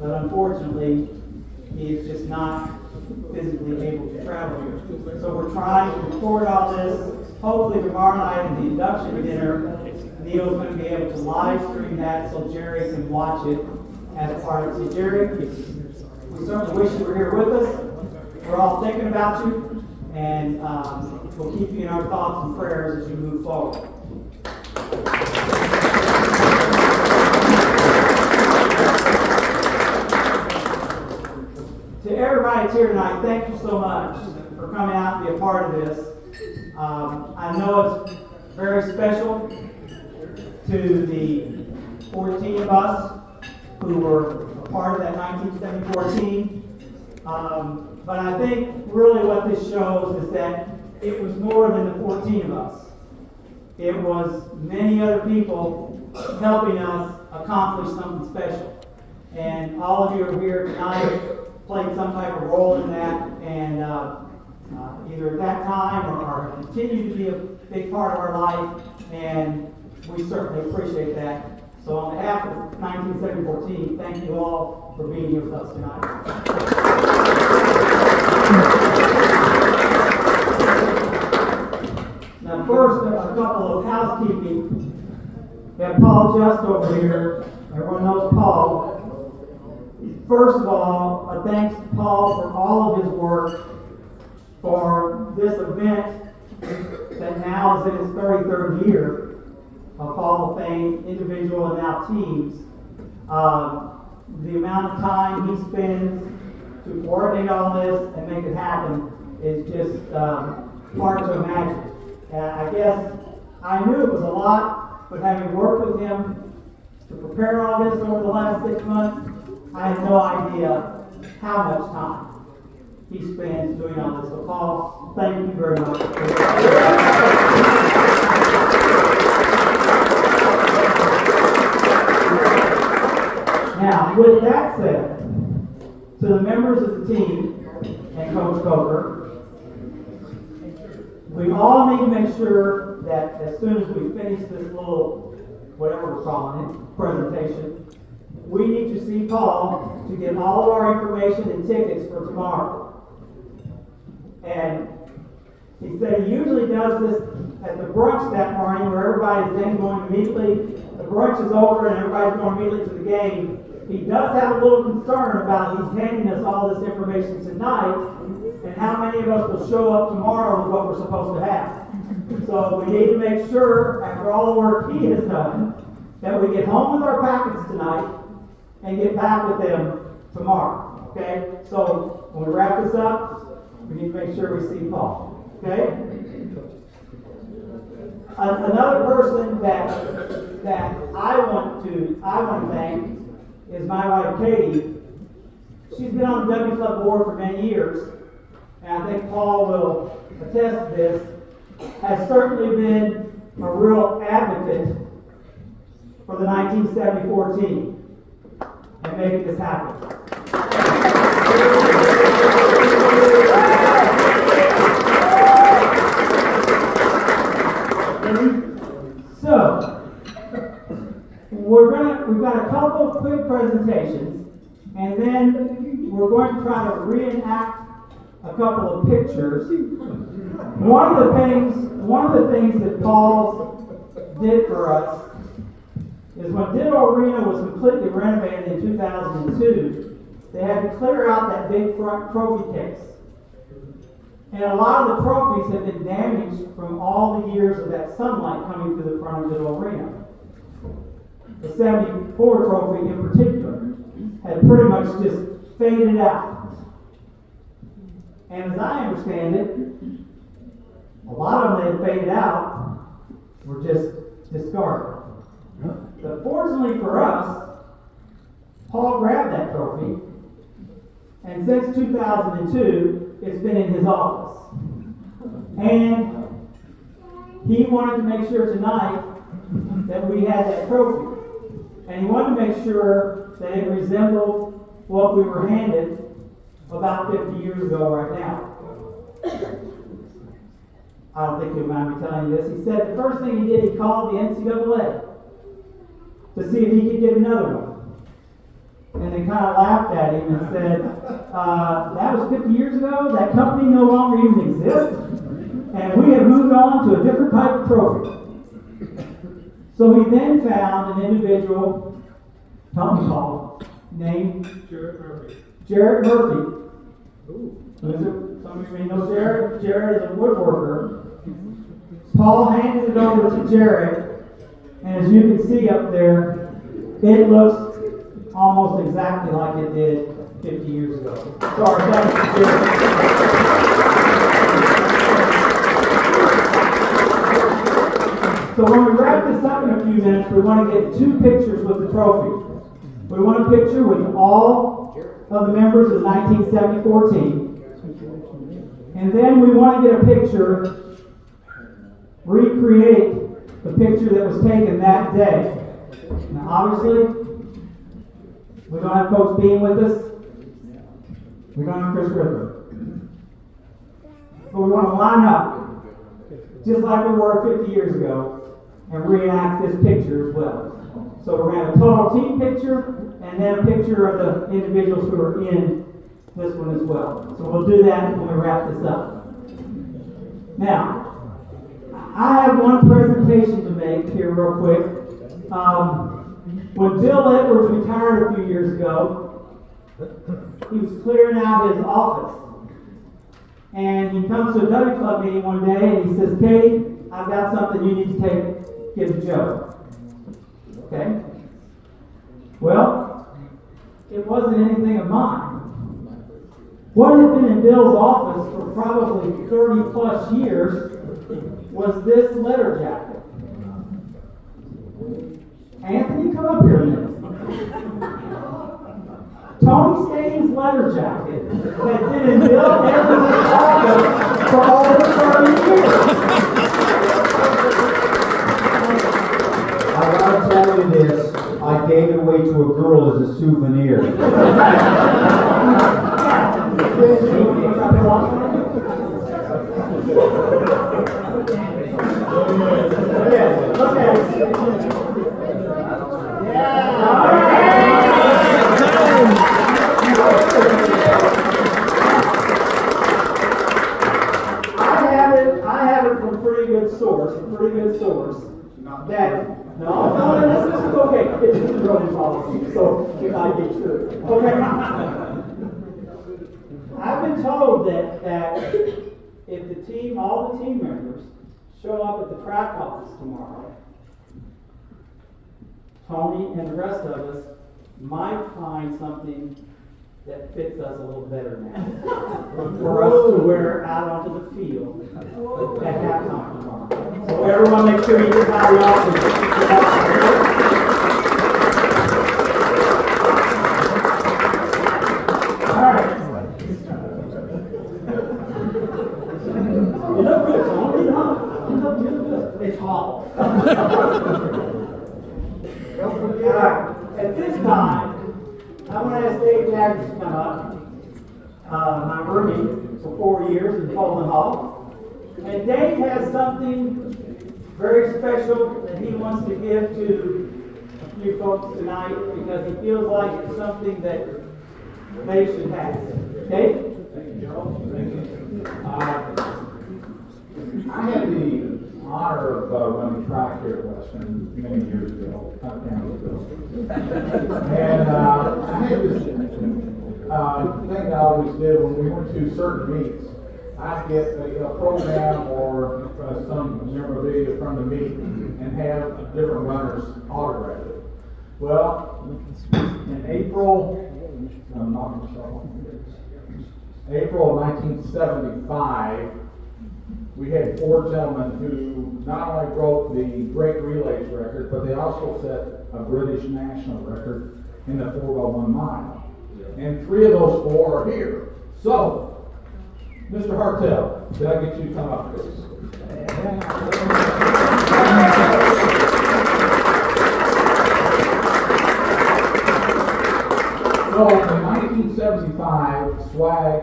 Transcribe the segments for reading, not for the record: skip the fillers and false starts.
but unfortunately, he is just not physically able to travel here. So we're trying to record all this. Hopefully tomorrow night in the induction dinner, Neil's going to be able to live stream that so Jerry can watch it as part of it. So Jerry, we certainly wish you were here with us. We're all thinking about you, and we'll keep you in our thoughts and prayers as you move forward. To everybody that's here tonight, thank you so much for coming out and be a part of this. I know it's very special to the 14 of us who were a part of that 1974 team. But I think really what this shows is that it was more than the 14 of us. It was many other people helping us accomplish something special. And all of you are here tonight played some type of role in that, and either at that time or continue to be a big part of our life, and we certainly appreciate that. So on behalf of 1974 team, thank you all for being here with us tonight. Now first, a couple of housekeeping. We have Paul Just over here. Everyone knows Paul. First of all, a thanks to Paul for all of his work for this event that now is in its 33rd year of Hall of Fame, individual and now teams. The amount of time he spends to coordinate all this and make it happen is just hard to imagine. I guess I knew it was a lot, but having worked with him to prepare all this over the last 6 months, I had no idea how much time he spends doing all this. So Paul, thank you very much. Now, with that said, to the members of the team and Coach Coker, we all need to make sure that as soon as we finish this little, whatever we're calling it, presentation, we need to see Paul to get all of our information and tickets for tomorrow. And he said he usually does this at the brunch that morning where everybody's then going immediately, the brunch is over and everybody's going immediately to the game. He does have a little concern about he's handing us all this information tonight and how many of us will show up tomorrow with what we're supposed to have. So we need to make sure, after all the work he has done, that we get home with our packets tonight and get back with them tomorrow. Okay? So when we wrap this up, we need to make sure we see Paul. Okay? Another person that I want to thank is my wife Katie. She's been on the W Club board for many years, and I think Paul will attest to this, has certainly been a real advocate for the 1974 team and making this happen. So, we've got a couple of quick presentations, and then we're going to try to reenact a couple of pictures. One of the things that Paul did for us is when Ditto Arena was completely renovated in 2002, they had to clear out that big front trophy case. And a lot of the trophies have been damaged from all the years of that sunlight coming through the front of Ditto Arena. The 74 trophy in particular had pretty much just faded out. And as I understand it, a lot of them that had faded out were just discarded. But fortunately for us, Paul grabbed that trophy, and since 2002, it's been in his office. And he wanted to make sure tonight that we had that trophy. And he wanted to make sure that it resembled what we were handed about 50 years ago right now. I don't think he'll mind me telling you this. He said the first thing he did, he called the NCAA to see if he could get another one. And the they kind of laughed at him and said, that was 50 years ago, that company no longer even exists, and we have moved on to a different type of trophy. So he then found an individual, help me call, named Jared Murphy. Some of you may know Jared. Jared is a woodworker. Paul handed it over to Jared, and as you can see up there, it looks almost exactly like it did 50 years ago. So our thanks to Jared. So when we wrap this up in a few minutes, we want to get 2 pictures with the trophy. We want a picture with all of the members of the 1974 team. And then we want to get a picture, recreate the picture that was taken that day. Now obviously, we don't have Coach Bean with us. We don't have Chris Ritter. But we want to line up, just like we were 50 years ago, and reenact this picture as well. So we're going to have a total team picture, and then a picture of the individuals who are in this one as well. So we'll do that when we wrap this up. Now, I have one presentation to make here real quick. When Bill Edwards retired a few years ago, he was clearing out his office. And he comes to another club meeting one day and he says, Katie, I've got something you need to give to Joe. Okay? Well, it wasn't anything of mine. What had been in Bill's office for probably 30 plus years was this letter jacket. Anthony, come up here a minute. Tony Staines' letter jacket had been in Bill Edwards' office for over 30 years. I gotta tell you this, I gave it away to a girl as a souvenir. Look at it. I have it from a pretty good source. That no, this is okay. This is really policy, so you gotta get through it. Okay. I've been told that if the team, all the team members, show up at the track office tomorrow, Tony and the rest of us might find something that fits us a little better now for us to wear out onto the field at halftime tomorrow. So everyone make sure you get out of the office. All right. You look good, Tony. You look good. It's hot. All right. At this time, I want to ask Dave Jaggers to come up. My roomie for 4 years in Coleman Hall. And Dave has something very special that he wants to give to a few folks tonight because he feels like it's something that they should have. Dave? Thank you, Joe. Thank you. I had the honor of running track here at Western many years ago, not down ago. And I had this thing I always did when we went to certain meets. I'd get a program or some memorabilia from the meet and have different runners autograph it. Well, in April of 1975, we had 4 gentlemen who not only broke the great relays record, but they also set a British national record in the 4x1 mile. And 3 of those 4 are here. So, Mr. Hartel, did I get you to come up, please? So, in 1975, Swag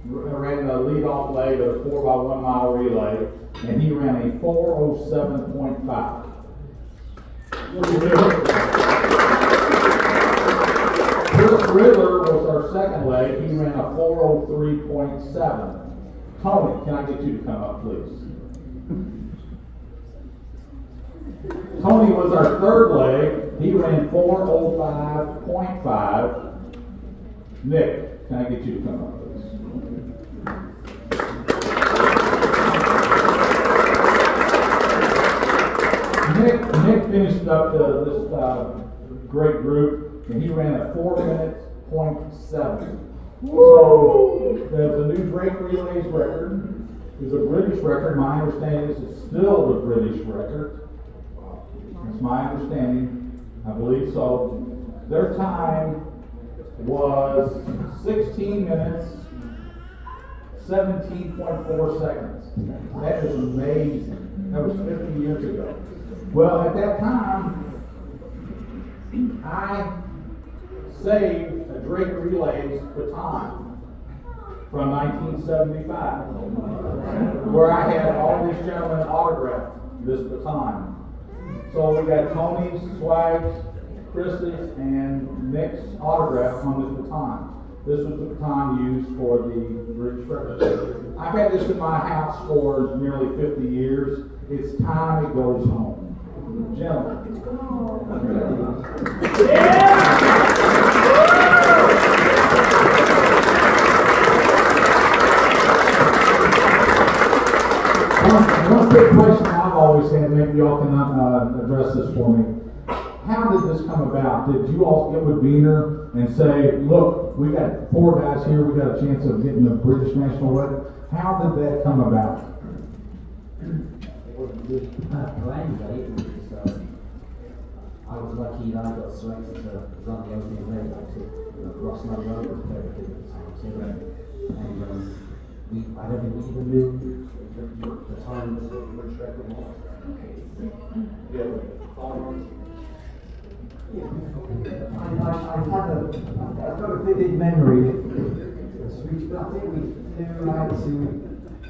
ran the lead-off leg of a 4x1 mile relay, and he ran a 4:07.5. Chris Riddler was our second leg. He ran a 4:03.7. Tony, can I get you to come up, please? Tony was our third leg. He ran 4:05.5. Nick, can I get you to come up, please? Nick finished up this great group, and he ran a 4:07. So there's a new Drake Relays record. It's a British record. My understanding is it's still the British record. That's my understanding. I believe so. Their time was 16 minutes, 17.4 seconds. That is amazing. That was 50 years ago. Well, at that time, I saved a Drake Relays baton from 1975, where I had all these gentlemen autograph this baton. So we got Tony's, Swag's, Chris's, and Nick's autograph on this baton. This was the baton used for the British record. I've had this in my house for nearly 50 years. It's time it goes home. Gentlemen. One quick question I've always had, maybe y'all can address this for me. How did this come about? Did you all get with Wiener and say, look, we got 4 guys here, we got a chance of getting a British national record? How did that come about? I was lucky that I got selected to run the opening leg to Ross Monroe was very good. And I don't think we even knew the time that the British record was. I've got a vivid memory of Swedish, but I think we flew out to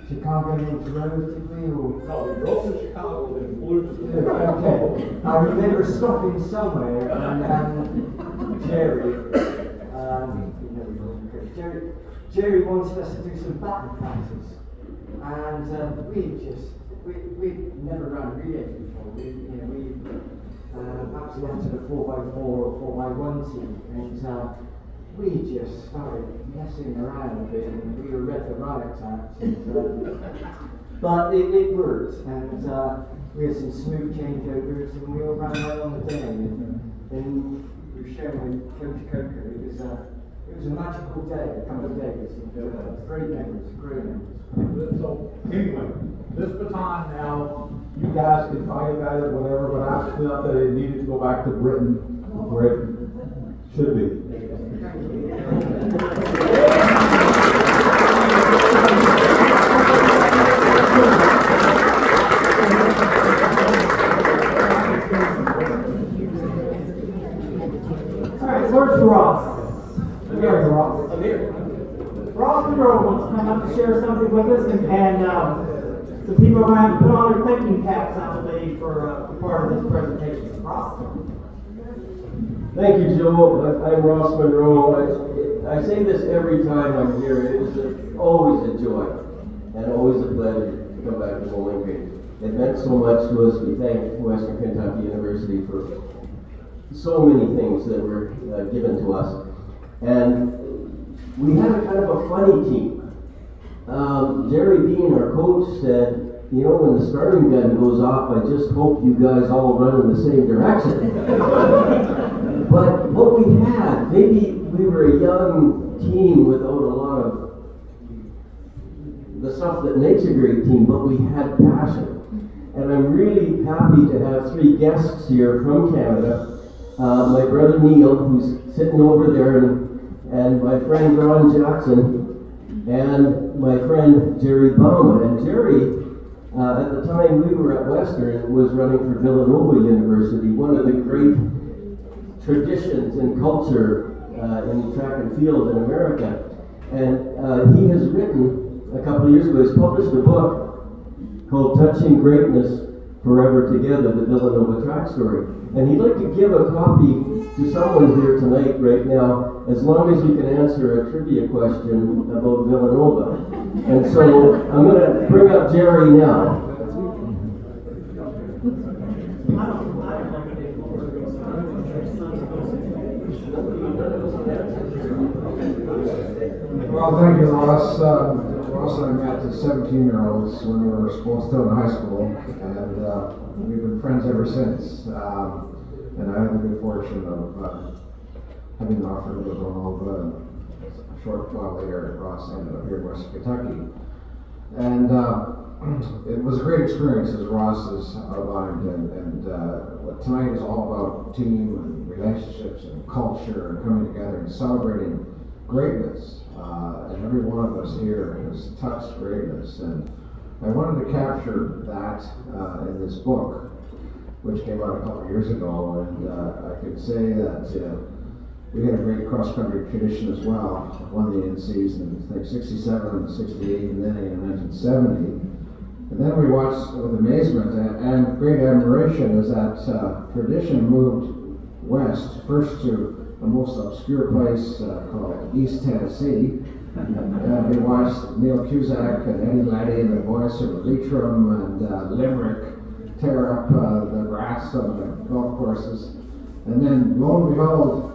Chicago and then drove, did we? Or... No, we drove to Chicago and flew to Okay. I remember stopping somewhere and Jerry wanted us to do some batting practice, and we'd never run relays before. We actually entered a 4x4 or 4x1 team, and we just started messing around a bit, and we were read the riot act, but it worked, and we had some smooth changeovers, and we all ran well on the day, and we were sharing with Coach Coker. It was a magical day, a couple of days, great memories. So, anyway, this baton now, you guys can fight about it, whatever, but I felt that it needed to go back to Britain where it should be. All right, where's Ross? Here's Ross. Ross Monroe wants to come up to share something with us, and some people are going to have to put on their thinking caps, I believe, for part of this presentation. Ross? Thank you, Joe. I'm Ross Monroe. I say this every time I'm here. It is always a joy and always a pleasure to come back to Bowling Green. It meant so much to us. We thank Western Kentucky University for so many things that were given to us. And we had a kind of a funny team. Jerry Bean, our coach, said, you know, when the starting gun goes off, I just hope you guys all run in the same direction. But what we had, maybe we were a young team without a lot of the stuff that makes a great team, but we had passion. And I'm really happy to have 3 guests here from Canada. My brother Neil, who's sitting over there, and my friend Ron Jackson, and my friend Jerry Bauman. And Jerry, at the time we were at Western, was running for Villanova University, one of the great traditions and culture in track and field in America. And he has written, a couple of years ago, he's published a book called Touching Greatness Forever Together, the Villanova track story. And he'd like to give a copy to someone here tonight, right now. as long as you can answer a trivia question about Villanova. And so I'm going to bring up Jerry now. Well, thank you, Ross. Ross and I met as 17-year-olds when we were both still in high school, and we've been friends ever since. And I had the good fortune of having an offer to go to Villanova, and a short while later, Ross ended up here in Western Kentucky. And it was a great experience, as Ross has outlined, and what tonight is all about team and relationships and culture and coming together and celebrating greatness. And every one of us here has touched greatness, and I wanted to capture that in this book, which came out a couple of years ago, and I could say that we had a great cross-country tradition as well. Won the NCs in, I think, 67 and 68, and then in 1970. And then we watched with amazement and great admiration as that tradition moved west, first to a most obscure place called East Tennessee. And we watched Neil Cusack and Eddie Laddie and the voice of Leitrim and Limerick tear up the grass on the golf courses. And then, lo and behold,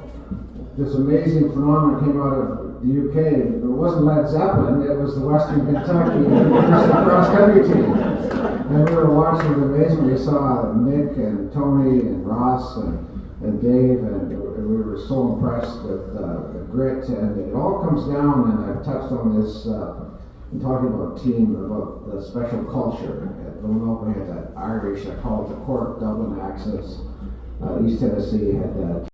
this amazing phenomenon came out of the UK. It wasn't Led Zeppelin, it was the Western Kentucky cross-country team. And we were watching with amazement. We saw Nick and Tony and Ross and Dave, and we were so impressed with the grit. And it all comes down, and I've touched on this in talking about team, about the special culture. At Villanova, we had that Irish, I call it the Cork Dublin accents. East Tennessee had that